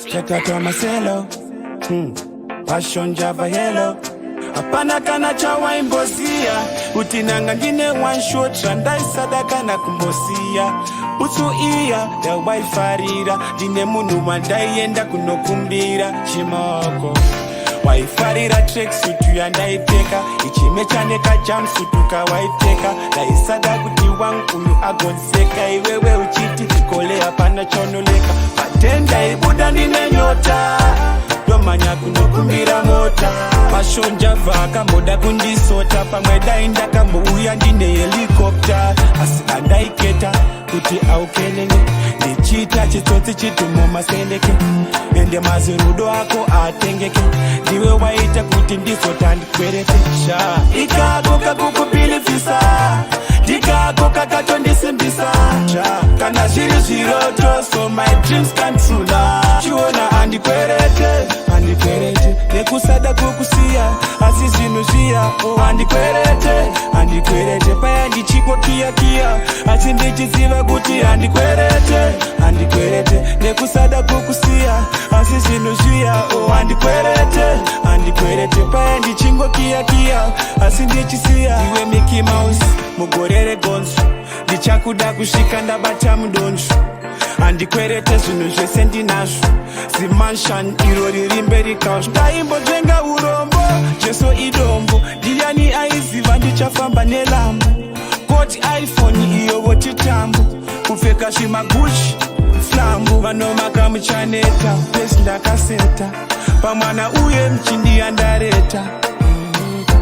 Chatato Marcelo, Passion Java Yellow. Apana kana chawa imbosia utinanga ndine one shot randai sadaka na kumbosia utsu iya ya waifarira ndine munhu wandaienda kunokumbira chimoko waifarira tracksuit yandaipfeka ichimechaneka jumpsuit ukawaipfeka ndaisada kuti wangu uyu agonseka iwewe uchiti kole hapana chonoleka patenda ibuda ndine nyota domanya kunokumbira mota mashonja vaka moda kundisota pamwe dai ndakambouya ndine helikopta asi andaiketa kuti aukenenge ndichita chitsotsi chitumo masendeke ende mazirudo ako atengeke ndiwe waita kuti ndizota ndikwerete sha ikakoka kukupilifisa ndikakoka katondisimbisa sha kana zviri zviroto so my dreams come true now chiona andikwerete nekusada kukusiya asi zvinhu zviya andikwerete paya ndichikokiyakiya asi ndichiziva kuti andikwerete nekusada kukusiya asi zvinhu zviya andikwerete paya ndichingokiyakiya asi ndichisiya iwe Mickey Mouse mugore regonzo ndichakuda kusvika ndabata mudonzvo andikwerete zvinhu zvese ndinazvo zimanshan iro riri mberi kausvo ndaimbodzenga urombo jesu idombo ndiani aiziva ndichafamba nelambo koti iphone iyo votitambo kupfeka zvimaguchi flambo vanomaka muchaneta pesi ndakaseta pamwana uye mchindiyandareta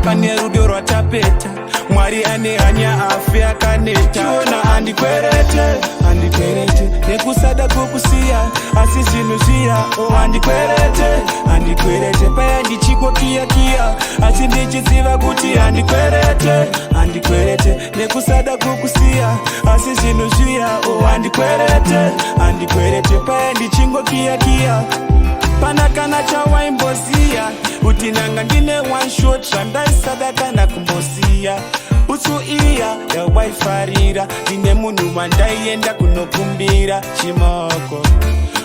pane rudo rwatapeta mwari ane hanya afe akaneta chiona andikwerete nekusada kukusiya asi zvinhu zviya andikwerete paya ndichikokiyakiya asi ndichiziva kuti andikwerete nekusada kukusiya asi zvinhu zviya andikwerete paya ndichingokiyakiya pana kana chawaimboziya kuti nanga ndine one shot randaisadaka na kumbosiya utsu iya yawaifarira ndine munhu wandaienda kunokumbira chimoko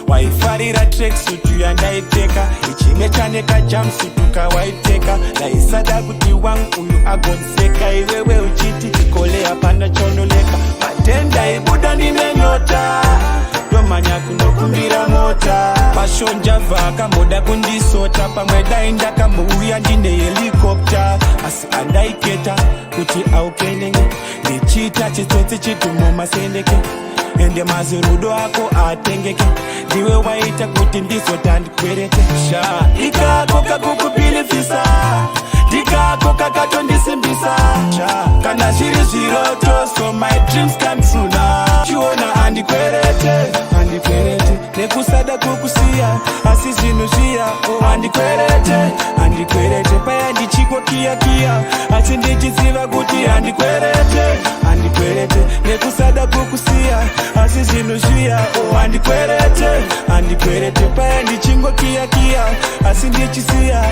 waifarira tracksuit yandaipfeka ichimechaneka jumpsuit ukawaipfeka ndaisada kuti wangu uyu agonseka iwewe uchiti kole hapana chonoleka patenda ibuda ndine nyota domanya kunokumbira mota mashonja vaka moda kundisota pamwe dai ndakambouya ndine helikopta asi andaiketa kuti aukenenge ndichita chitsotsi chitumo masendeke ende mazirudo ako atengeke ndiwe waita kuti ndizota ndikwerete sha ikakoka kukupilifisa ndikakoka katondisimbisa sha kana zviri zviroto so my dreams come true now chiona andikwerete nekusada kukusiya asi zvinhu zviya andikwerete paya ndichikokiyakiya asi ndichiziva kuti andikwerete nekusada kukusiya asi zvinhu zviya andikwerete paya ndichingokiyakiya asi ndichisiya